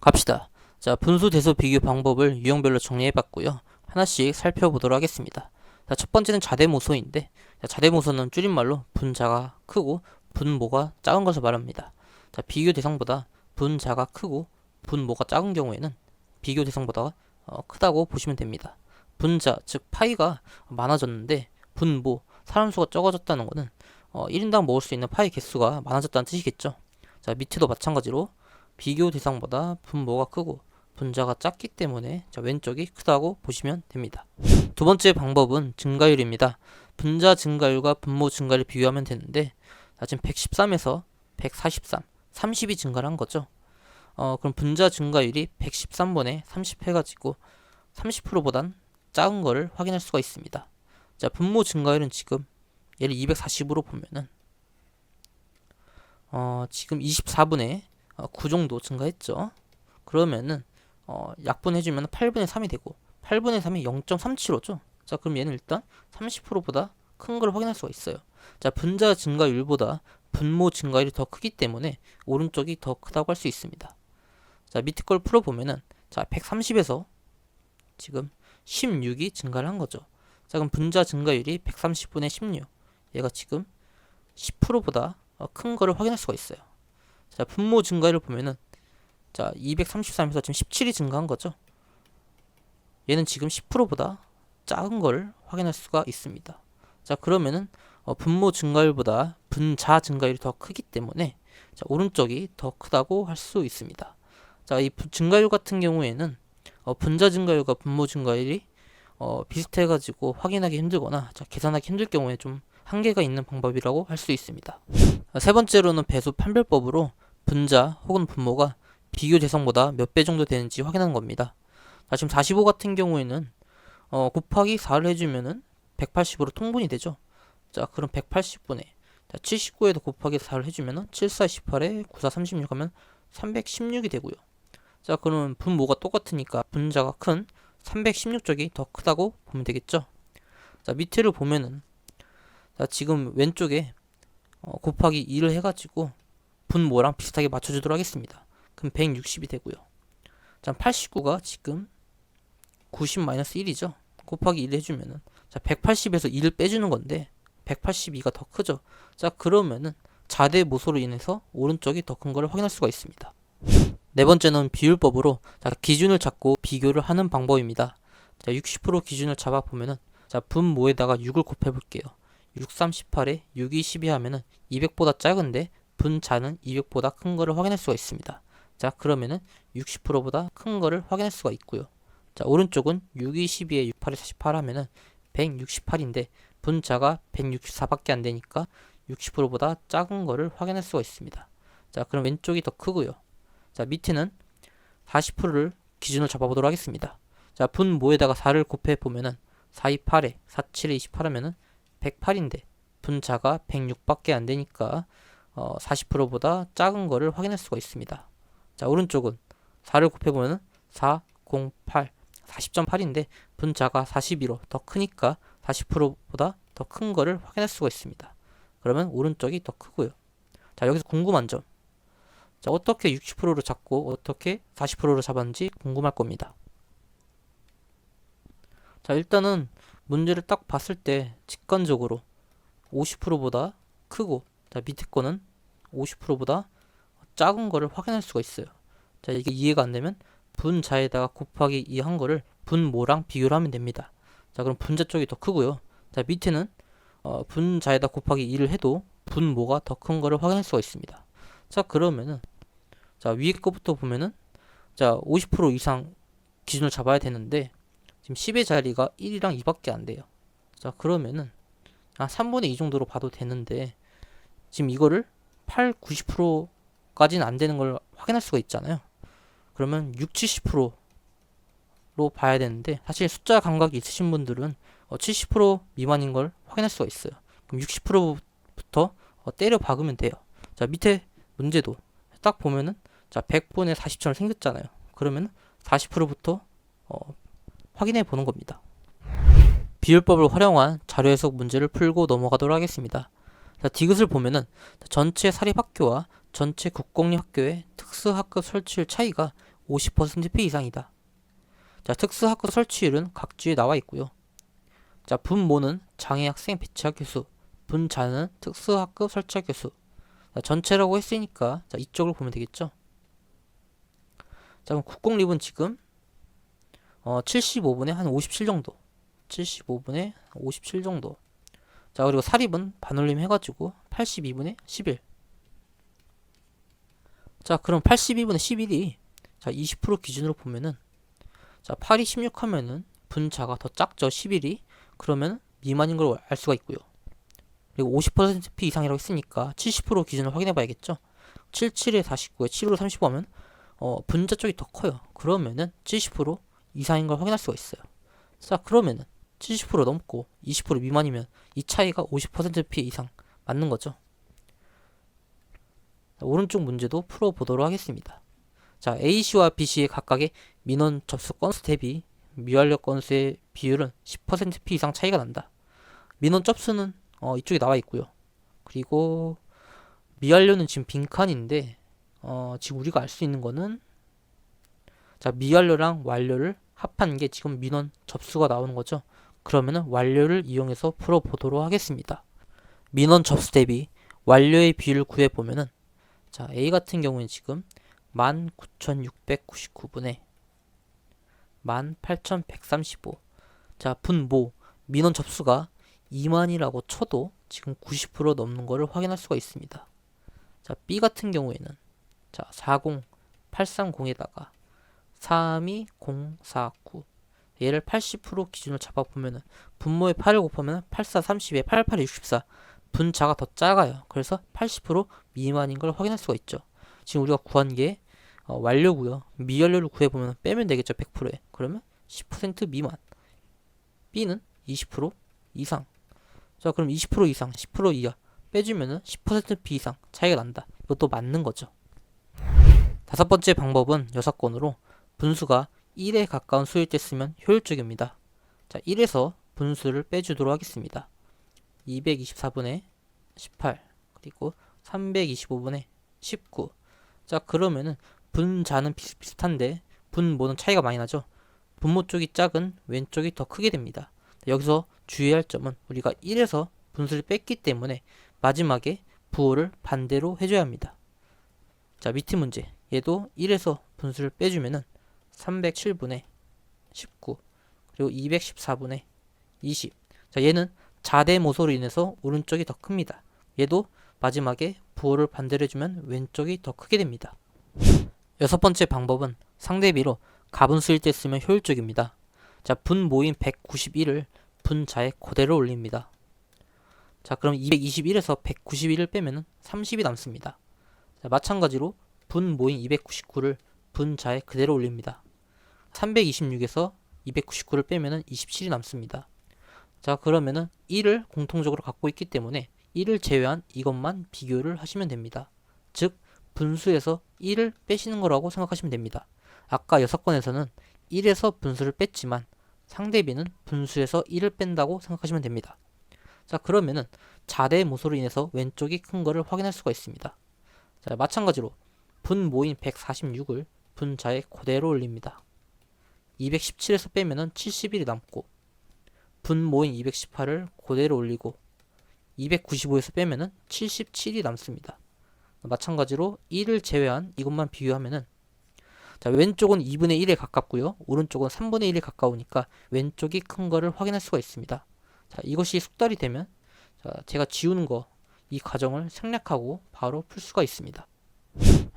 갑시다. 자, 분수 대소 비교 방법을 유형별로 정리해봤고요. 하나씩 살펴보도록 하겠습니다. 자, 첫 번째는 자대모소인데, 자, 자대모소는 줄임말로 분자가 크고 분모가 작은 것을 말합니다. 자, 비교 대상보다 분자가 크고 분모가 작은 경우에는 비교 대상보다 크다고 보시면 됩니다. 분자, 즉 파이가 많아졌는데 분모, 사람 수가 적어졌다는 것은 1인당 먹을 수 있는 파이 개수가 많아졌다는 뜻이겠죠. 자, 밑에도 마찬가지로 비교 대상보다 분모가 크고 분자가 작기 때문에 자, 왼쪽이 크다고 보시면 됩니다. 두 번째 방법은 증가율입니다. 분자 증가율과 분모 증가를 비교하면 되는데 자, 지금 113에서 143, 30이 증가를 한 거죠. 그럼 분자 증가율이 113분의 30 해가지고 30%보단 작은 거를 확인할 수가 있습니다. 자, 분모 증가율은 지금 얘를 240으로 보면은 지금 24분의 9 정도 증가했죠. 그러면은 약분해주면 8분의 3이 되고 8분의 3이 0.375죠. 자, 그럼 얘는 일단 30%보다 큰 걸 확인할 수가 있어요. 자, 분자 증가율보다 분모 증가율이 더 크기 때문에 오른쪽이 더 크다고 할 수 있습니다. 자, 밑에 걸 풀어보면은 자, 130에서 지금 16이 증가를 한 거죠. 자, 그럼 분자 증가율이 130분의 16 얘가 지금 10%보다 큰 거를 확인할 수가 있어요. 자, 분모 증가율을 보면은 자, 233에서 지금 17이 증가한 거죠. 얘는 지금 10%보다 작은 걸 확인할 수가 있습니다. 자, 그러면은 분모 증가율보다 분자 증가율이 더 크기 때문에 자, 오른쪽이 더 크다고 할 수 있습니다. 자, 이 증가율 같은 경우에는 분자 증가율과 분모 증가율이 비슷해가지고 확인하기 힘들거나 자, 계산하기 힘들 경우에 좀 한계가 있는 방법이라고 할 수 있습니다. 세 번째로는 배수 판별법으로 분자 혹은 분모가 비교 대상보다 몇 배 정도 되는지 확인하는 겁니다. 자, 지금 45 같은 경우에는 곱하기 4를 해주면은 180으로 통분이 되죠. 자, 그럼 180분의 79에도 곱하기 4를 해주면은 7, 4, 18에 9, 4, 36 하면 316이 되고요. 자, 그러면 분모가 똑같으니까 분자가 큰 316쪽이 더 크다고 보면 되겠죠. 자, 밑에를 보면은 자, 지금 왼쪽에 곱하기 2를 해가지고 분모랑 비슷하게 맞춰주도록 하겠습니다. 그럼 160이 되고요. 자, 89가 지금 90-1이죠. 곱하기 1 해주면은 자, 180에서 2를 빼주는 건데 182가 더 크죠. 자, 그러면은 자대모소로 인해서 오른쪽이 더 큰 걸 확인할 수가 있습니다. 네 번째는 비율법으로 자, 기준을 잡고 비교를 하는 방법입니다. 자, 60% 기준을 잡아 보면은 자, 분모에다가 6을 곱해 볼게요. 6, 3, 18에 6, 2, 12 하면은 200보다 작은데 분자는 200보다 큰 거를 확인할 수가 있습니다. 자, 그러면은 60%보다 큰 거를 확인할 수가 있고요. 자, 오른쪽은 6, 2, 12에 6, 8에 48 하면은 168인데 분자가 164밖에 안 되니까 60%보다 작은 거를 확인할 수가 있습니다. 자, 그럼 왼쪽이 더 크고요. 자, 밑에는 40%를 기준으로 잡아보도록 하겠습니다. 자, 분모에다가 4를 곱해 보면은 4, 2, 8에 4, 7에 28 하면은 108인데 분자가 106밖에 안 되니까 40%보다 작은 거를 확인할 수가 있습니다. 자, 오른쪽은 4를 곱해보면 4, 0, 8, 40.8인데 분자가 42로 더 크니까 40%보다 더 큰 거를 확인할 수가 있습니다. 그러면 오른쪽이 더 크고요. 자, 여기서 궁금한 점. 자, 어떻게 60%로 잡고 어떻게 40%로 잡았는지 궁금할 겁니다. 자, 일단은 문제를 딱 봤을 때 직관적으로 50%보다 크고 자, 밑에 거는 50%보다 작은 거를 확인할 수가 있어요. 자, 이게 이해가 안 되면 분자에다가 곱하기 2 한 거를 분모랑 비교를 하면 됩니다. 자, 그럼 분자 쪽이 더 크고요. 자, 밑에는 분자에다 곱하기 2를 해도 분모가 더 큰 거를 확인할 수가 있습니다. 자, 그러면은 자, 위에 거부터 보면은 자, 50% 이상 기준을 잡아야 되는데 지금 10의 자리가 1이랑 2밖에 안 돼요. 자, 그러면은 3분의 2 정도로 봐도 되는데 지금 이거를 8, 90%까지는 안 되는 걸 확인할 수가 있잖아요. 그러면 6, 70%로 봐야 되는데 사실 숫자 감각이 있으신 분들은 70% 미만인 걸 확인할 수가 있어요. 그럼 60%부터 때려 박으면 돼요. 자, 밑에 문제도 딱 보면은 자, 100분의 40처럼 생겼잖아요. 그러면 40%부터 확인해 보는 겁니다. 비율법을 활용한 자료 해석 문제를 풀고 넘어가도록 하겠습니다. 자, 디귿을 보면은 전체 사립학교와 전체 국공립학교의 특수학급 설치율 차이가 50%피 이상이다. 자, 특수학급 설치율은 각 주에 나와 있고요. 자, 분모는 장애 학생 배치학 교수, 분자는 특수학급 설치학 교수. 자, 전체라고 했으니까 자, 이쪽을 보면 되겠죠. 자, 그럼 국공립은 지금 75분에 한 57 정도. 75분에 57 정도. 자, 그리고 사립은 반올림 해가지고 82분에 11. 자, 그럼 82분에 11이 자, 20% 기준으로 보면은 자, 8이 16 하면은 분자가 더 작죠. 11이. 그러면 미만인 걸 알 수가 있고요. 그리고 50%피 이상이라고 했으니까 70% 기준을 확인해 봐야겠죠. 77에 49에 7으로 35 하면 분자 쪽이 더 커요. 그러면은 70% 이상인 걸 확인할 수가 있어요. 자, 그러면은 70% 넘고 20% 미만이면 이 차이가 50%피 이상 맞는 거죠. 자, 오른쪽 문제도 풀어보도록 하겠습니다. 자, A씨와 B씨의 각각의 민원 접수 건수 대비 미완료 건수의 비율은 10%피 이상 차이가 난다. 민원 접수는 이쪽에 나와 있고요. 그리고 미완료는 지금 빈칸인데 지금 우리가 알 수 있는 거는 자, 미완료랑 완료를 합한 게 지금 민원 접수가 나오는 거죠. 그러면은 완료를 이용해서 풀어보도록 하겠습니다. 민원 접수 대비 완료의 비율을 구해보면은 자, A 같은 경우는 지금 19,699분에 18,135. 자, 분모 민원 접수가 2만이라고 쳐도 지금 90% 넘는 거를 확인할 수가 있습니다. 자, B 같은 경우에는 자, 40830에다가 32,049 얘를 80% 기준으로 잡아보면은 분모의 8을 곱하면 8430에 8864 분자가 더 작아요. 그래서 80% 미만인 걸 확인할 수가 있죠. 지금 우리가 구한 게 완료고요. 미완료를 구해보면 빼면 되겠죠. 100%에. 그러면 10% 미만. B는 20% 이상. 자, 그럼 20% 이상, 10% 이하 빼주면은 10% 비이상 차이가 난다. 이것도 맞는 거죠. 다섯 번째 방법은 여사건으로 분수가 1에 가까운 수일 때 쓰면 효율적입니다. 자, 1에서 분수를 빼주도록 하겠습니다. 224분의 18 그리고 325분의 19. 자, 그러면은 분자는 비슷한데 분모는 차이가 많이 나죠. 분모 쪽이 작은 왼쪽이 더 크게 됩니다. 여기서 주의할 점은 우리가 1에서 분수를 뺐기 때문에 마지막에 부호를 반대로 해줘야 합니다. 자, 밑에 문제 얘도 1에서 분수를 빼주면은 307분의 19 그리고 214분의 20. 자, 얘는 자대모소로 인해서 오른쪽이 더 큽니다. 얘도 마지막에 부호를 반대로 해주면 왼쪽이 더 크게 됩니다. 여섯 번째 방법은 상대비로 가분수일 때 쓰면 효율적입니다. 자, 분모인 191을 분자에 그대로 올립니다. 자, 그럼 221에서 191을 빼면 30이 남습니다. 자, 마찬가지로 분모인 299를 분자에 그대로 올립니다. 326에서 299를 빼면 27이 남습니다. 자, 그러면은 1을 공통적으로 갖고 있기 때문에 1을 제외한 이것만 비교를 하시면 됩니다. 즉 분수에서 1을 빼시는 거라고 생각하시면 됩니다. 아까 6건에서는 1에서 분수를 뺐지만 상대비는 분수에서 1을 뺀다고 생각하시면 됩니다. 자, 그러면은 자대모소로 인해서 왼쪽이 큰 거를 확인할 수가 있습니다. 자, 마찬가지로 분모인 146을 분자에 그대로 올립니다. 217에서 빼면은 71이 남고 분모인 218을 그대로 올리고 295에서 빼면은 77이 남습니다. 마찬가지로 1을 제외한 이것만 비교하면은 자, 왼쪽은 2분의 1에 가깝고요. 오른쪽은 3분의 1에 가까우니까 왼쪽이 큰 거를 확인할 수가 있습니다. 자, 이것이 숙달이 되면 자, 제가 지우는 거 이 과정을 생략하고 바로 풀 수가 있습니다.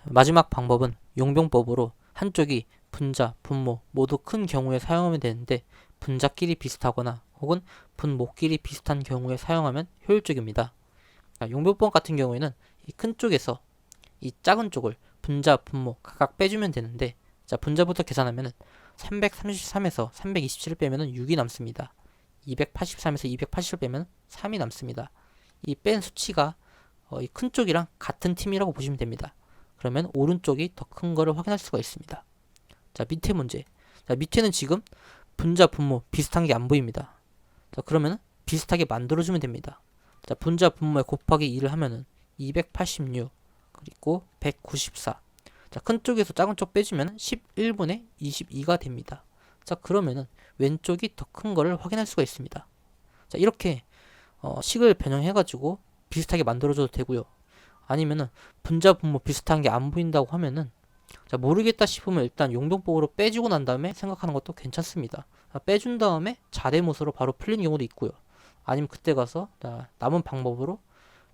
마지막 방법은 용병법으로 한쪽이 분자, 분모 모두 큰 경우에 사용하면 되는데 분자끼리 비슷하거나 혹은 분모끼리 비슷한 경우에 사용하면 효율적입니다. 자, 용병법 같은 경우에는 이 큰 쪽에서 이 작은 쪽을 분자, 분모 각각 빼주면 되는데 자, 분자부터 계산하면 333에서 327을 빼면 6이 남습니다. 283에서 280을 빼면 3이 남습니다. 이 뺀 수치가 이 큰 쪽이랑 같은 팀이라고 보시면 됩니다. 그러면 오른쪽이 더 큰 거를 확인할 수가 있습니다. 자, 밑에 문제. 자, 밑에는 지금 분자, 분모 비슷한 게 안 보입니다. 자, 그러면 비슷하게 만들어주면 됩니다. 자, 분자, 분모에 곱하기 2를 하면은 286 그리고 194. 자, 큰 쪽에서 작은 쪽 빼주면 11분의 22가 됩니다. 자, 그러면은 왼쪽이 더 큰 거를 확인할 수가 있습니다. 자, 이렇게 식을 변형해가지고 비슷하게 만들어줘도 되고요. 아니면은 분자 분모 비슷한 게 안 보인다고 하면은 자, 모르겠다 싶으면 일단 용변법으로 빼주고 난 다음에 생각하는 것도 괜찮습니다. 자, 빼준 다음에 자대못으로 바로 풀리는 경우도 있고요. 아니면 그때 가서 남은 방법으로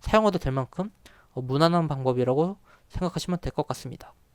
사용해도 될 만큼 무난한 방법이라고 생각하시면 될 것 같습니다.